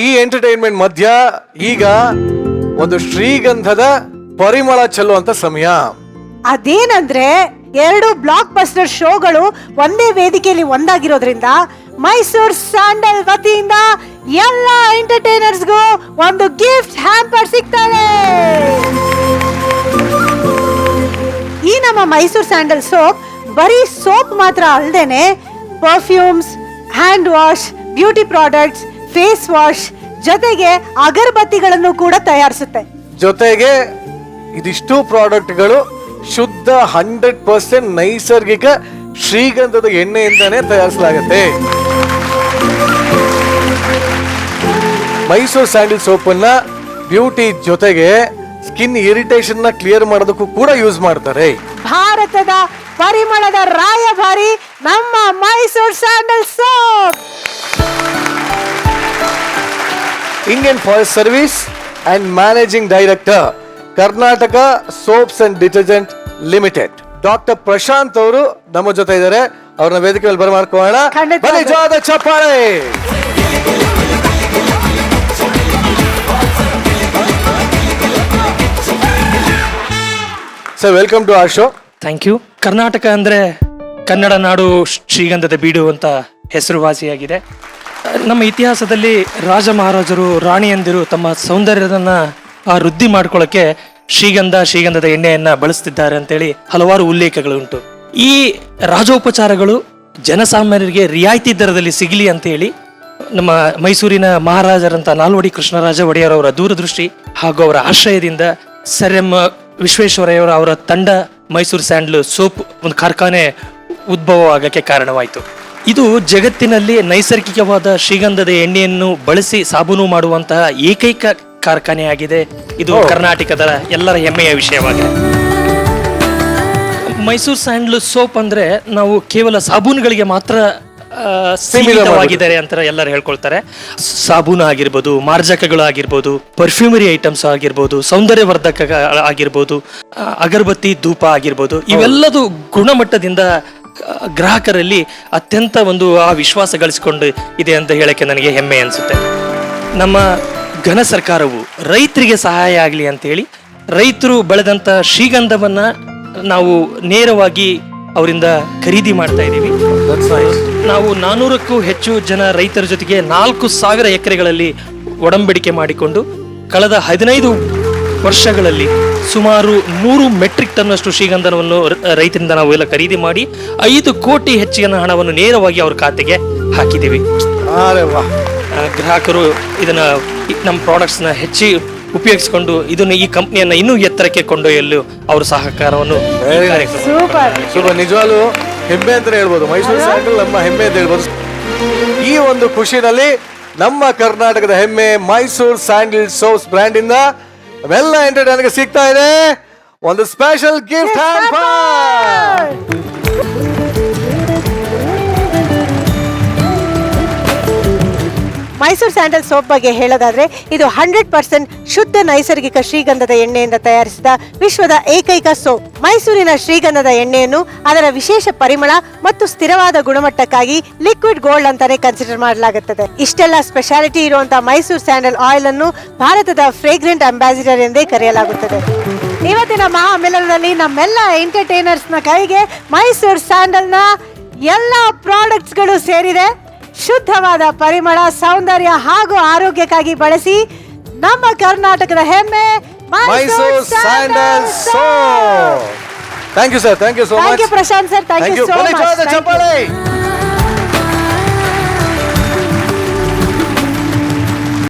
ಈ ಎಂಟರ್ಟೈನ್ಮೆಂಟ್ ಮಧ್ಯ ಈಗ ಒಂದು ಶ್ರೀಗಂಧದ ಪರಿಮಳ ಚೆಲ್ಲುವಂತ ಸಮಯ. ಅದೇನಂದ್ರೆ 2 ಬ್ಲಾಕ್ ಬಸ್ಟರ್ ಶೋಗಳು ಒಂದೇ ವೇದಿಕೆಯಲ್ಲಿ ಒಂದಾಗಿರೋದ್ರಿಂದ ಮೈಸೂರ್ ಸ್ಯಾಂಡಲ್ ವತಿಯಿಂದ ಎಲ್ಲ ಎಂಟರ್ಟೈನರ್ಸ್ಗೂ ಒಂದು ಗಿಫ್ಟ್ ಹ್ಯಾಂಪರ್ ಸಿಗ್ತದೆ. ಈ ನಮ್ಮ ಮೈಸೂರ್ ಸ್ಯಾಂಡಲ್ ಸೋಪ್ ಬರೀ ಸೋಪ್ ಮಾತ್ರ ಅಲ್ಲದೇನೆ perfumes, hand wash, beauty products, face wash ಜೊತೆಗೆ ಅಗರಬತ್ತಿಗಳನ್ನು ಕೂಡ ತಯಾರಿಸುತ್ತೆ. ಜೊತೆಗೆ ಇದಿಷ್ಟು ಪ್ರಾಡಕ್ಟ್ಗಳು ಶುದ್ಧ 100% ನೈಸರ್ಗಿಕ ಶ್ರೀಗಂಧದ ಎಣ್ಣೆಯಿಂದಾನೇ ತಯಾರಿಸಲಾಗುತ್ತೆ. ಮೈಸೂರ್ ಸ್ಯಾಂಡಲ್ ಸೋಪ್ ಅನ್ನ ಬ್ಯೂಟಿ ಜೊತೆಗೆ ಸ್ಕಿನ್ ಇರಿಟೇಷನ್ ನ ಕ್ಲಿಯರ್ ಮಾಡೋದಕ್ಕೂ ಕೂಡ ಯೂಸ್ ಮಾಡ್ತಾರೆ. ಭಾರತದ ಪರಿಮಳದ ರಾಯಭಾರಿ ನಮ್ಮ Mysore sandal soap. Indian forest service and managing director, Karnataka soaps and detergent limited, doctor Prashant ಅವರು ನಮ್ಮ ಜೊತೆ ಇದ್ದಾರೆ. ಅವ್ರನ್ನ ವೇದಿಕೆ ಮೇಲೆ ಬರಮಾಡ್ಕೊಳ್ಳೋಣ. ಬನ್ನಿ ಜೋರಾದ ಚಪ್ಪಾಳೆ. Sir, welcome to our show. Thank you. Karnataka ಅಂದರೆ ಕನ್ನಡ ನಾಡು, ಶ್ರೀಗಂಧದ ಬೀಡು ಅಂತ ಹೆಸರುವಾಸಿಯಾಗಿದೆ. ನಮ್ಮ ಇತಿಹಾಸದಲ್ಲಿ ರಾಜ ಮಹಾರಾಜರು, ರಾಣಿಯಂದಿರು ತಮ್ಮ ಸೌಂದರ್ಯದನ್ನು ವೃದ್ಧಿ ಮಾಡ್ಕೊಳ್ಳೋಕ್ಕೆ ಶ್ರೀಗಂಧದ ಎಣ್ಣೆಯನ್ನು ಬಳಸ್ತಿದ್ದಾರೆ ಅಂತೇಳಿ ಹಲವಾರು ಉಲ್ಲೇಖಗಳುಂಟು. ಈ ರಾಜೋಪಚಾರಗಳು ಜನಸಾಮಾನ್ಯರಿಗೆ ರಿಯಾಯಿತಿ ದರದಲ್ಲಿ ಸಿಗಲಿ ಅಂತೇಳಿ ನಮ್ಮ ಮೈಸೂರಿನ ಮಹಾರಾಜರಂತ ನಾಲ್ವಡಿ ಕೃಷ್ಣರಾಜ ಒಡೆಯರ್ ಅವರ ದೂರದೃಷ್ಟಿ ಹಾಗೂ ಅವರ ಆಶ್ರಯದಿಂದ ಸರ್ ಎಂ ವಿಶ್ವೇಶ್ವರಯ್ಯವರ ಅವರ ತಂಡ ಮೈಸೂರು ಸ್ಯಾಂಡಲ್ ಸೋಪ್ ಒಂದು ಕಾರ್ಖಾನೆ ಉದ್ಭವ ಆಗಕ್ಕೆ ಕಾರಣವಾಯಿತು. ಇದು ಜಗತ್ತಿನಲ್ಲಿ ನೈಸರ್ಗಿಕವಾದ ಶ್ರೀಗಂಧದ ಎಣ್ಣೆಯನ್ನು ಬಳಸಿ ಸಾಬೂನು ಮಾಡುವಂತಹ ಏಕೈಕ ಕಾರ್ಖಾನೆ ಆಗಿದೆ. ಇದು ಕರ್ನಾಟಕದ ಎಲ್ಲರ ಹೆಮ್ಮೆಯ ವಿಷಯವಾಗಿದೆ. ಮೈಸೂರು ಸ್ಯಾಂಡಲ್ ಸೋಪ್ ಅಂದ್ರೆ ನಾವು ಕೇವಲ ಸಾಬೂನುಗಳಿಗೆ ಮಾತ್ರ ಸೀಮಿತವಾಗಿದ್ದಾರೆ ಅಂತ ಎಲ್ಲರೂ ಹೇಳ್ಕೊಳ್ತಾರೆ. ಸಾಬೂನು ಆಗಿರ್ಬೋದು, ಮಾರ್ಜಕಗಳು ಆಗಿರ್ಬೋದು, ಪರ್ಫ್ಯೂಮರಿ ಐಟಮ್ಸ್ ಆಗಿರ್ಬೋದು, ಸೌಂದರ್ಯವರ್ಧಕ ಆಗಿರ್ಬೋದು, ಅಗರಬತ್ತಿ, ಧೂಪ ಆಗಿರ್ಬೋದು, ಇವೆಲ್ಲದೂ ಗುಣಮಟ್ಟದಿಂದ ಗ್ರಾಹಕರಲ್ಲಿ ಅತ್ಯಂತ ಒಂದು ವಿಶ್ವಾಸ ಗಳಿಸಿಕೊಂಡು ಇದೆ ಅಂತ ಹೇಳಕ್ಕೆ ನನಗೆ ಹೆಮ್ಮೆ ಅನಿಸುತ್ತೆ. ನಮ್ಮ ಘನ ಸರ್ಕಾರವು ರೈತರಿಗೆ ಸಹಾಯ ಆಗಲಿ ಅಂತೇಳಿ ರೈತರು ಬೆಳೆದಂಥ ಶ್ರೀಗಂಧವನ್ನ ನಾವು ನೇರವಾಗಿ ಅವರಿಂದ ಖರೀದಿ ಮಾಡ್ತಾ ಇದ್ದೀವಿ. ನಾವು 400ಕ್ಕೂ ಹೆಚ್ಚು ಜನ ರೈತರ ಜೊತೆಗೆ 4,000 ಎಕರೆಗಳಲ್ಲಿ ಒಡಂಬಡಿಕೆ ಮಾಡಿಕೊಂಡು ಕಳೆದ 15 ವರ್ಷಗಳಲ್ಲಿ ಸುಮಾರು 100 ಮೆಟ್ರಿಕ್ ಟನ್ ಅಷ್ಟು ಶ್ರೀಗಂಧವನ್ನು ರೈತರಿಂದ ನಾವು ಎಲ್ಲ ಖರೀದಿ ಮಾಡಿ 5 ಕೋಟಿ ಹೆಚ್ಚಿನ ಹಣವನ್ನು ನೇರವಾಗಿ ಅವ್ರ ಖಾತೆಗೆ ಹಾಕಿದ್ದೀವಿ. ಗ್ರಾಹಕರು ಇದನ್ನ ನಮ್ಮ ಪ್ರಾಡಕ್ಟ್ಸ್ನ ಹೆಚ್ಚಿ ಉಪಯೋಗಿಸಿಕೊಂಡು ಇದನ್ನು ಈ ಕಂಪ್ನಿಯನ್ನ ಇನ್ನೂ ಎತ್ತರಕ್ಕೆ ಕೊಂಡೊಯ್ಯಲು ಅವರ ಸಹಕಾರವನ್ನು ನಿಜವಾಗ್ಲೂ ಹೆಮ್ಮೆ ಅಂತ ಹೇಳ್ಬೋದು. ಮೈಸೂರು ಸ್ಯಾಂಡಲ್ ನಮ್ಮ ಹೆಮ್ಮೆ ಅಂತ ಹೇಳ್ಬೋದು. ಈ ಒಂದು ಖುಷಿನಲ್ಲಿ ನಮ್ಮ ಕರ್ನಾಟಕದ ಹೆಮ್ಮೆ ಮೈಸೂರು ಸ್ಯಾಂಡಲ್ ಸೋಪ್ಸ್ ಬ್ರ್ಯಾಂಡ್ ಇಂದ ಎಲ್ಲ ಎಂಟರ್ಟೈನರ್ಗೆ ಸಿಗ್ತಾ ಇದೆ ಒಂದು special gift hamper. Mysuru sandal soap ಬಗ್ಗೆ ಹೇಳೋದಾದ್ರೆ ಇದು 100% ಶುದ್ಧ ನೈಸರ್ಗಿಕ ಶ್ರೀಗಂಧದ ಎಣ್ಣೆಯಿಂದ ತಯಾರಿಸಿದ ವಿಶ್ವದ ಏಕೈಕ ಸೋಪ್. ಮೈಸೂರಿನ ಶ್ರೀಗಂಧದ ಎಣ್ಣೆಯನ್ನು ಅದರ ವಿಶೇಷ ಪರಿಮಳ ಮತ್ತು ಸ್ಥಿರವಾದ ಗುಣಮಟ್ಟಕ್ಕಾಗಿ ಲಿಕ್ವಿಡ್ ಗೋಲ್ಡ್ ಅಂತಾನೆ ಕನ್ಸಿಡರ್ ಮಾಡಲಾಗುತ್ತದೆ. ಇಷ್ಟೆಲ್ಲ ಸ್ಪೆಷಾಲಿಟಿ ಇರುವಂತಹ ಮೈಸೂರು ಸ್ಯಾಂಡಲ್ ಆಯಿಲ್ ಅನ್ನು ಭಾರತದ ಫ್ರೇಗ್ರೆಂಟ್ ಅಂಬಾಸಿಡರ್ ಎಂದೇ ಕರೆಯಲಾಗುತ್ತದೆ. ಇವತ್ತಿನ ಮಹಾಮಿಲನದಲ್ಲಿ ನಮ್ಮೆಲ್ಲ ಎಂಟರ್ಟೈನರ್ಸ್ ನ ಕೈಗೆ ಮೈಸೂರು ಸ್ಯಾಂಡಲ್ ನ ಎಲ್ಲ ಪ್ರಾಡಕ್ಟ್ಸ್ ಗಳು ಸೇರಿದೆ. ಶುದ್ಧವಾದ ಪರಿಮಳ, ಸೌಂದರ್ಯ ಹಾಗೂ ಆರೋಗ್ಯಕ್ಕಾಗಿ ಬಳಸಿ ನಮ್ಮ ಕರ್ನಾಟಕದ ಹೆಮ್ಮೆ Mysuru sandal soap. Thank you sir, thank you so much. Prashant sir, thank you so much.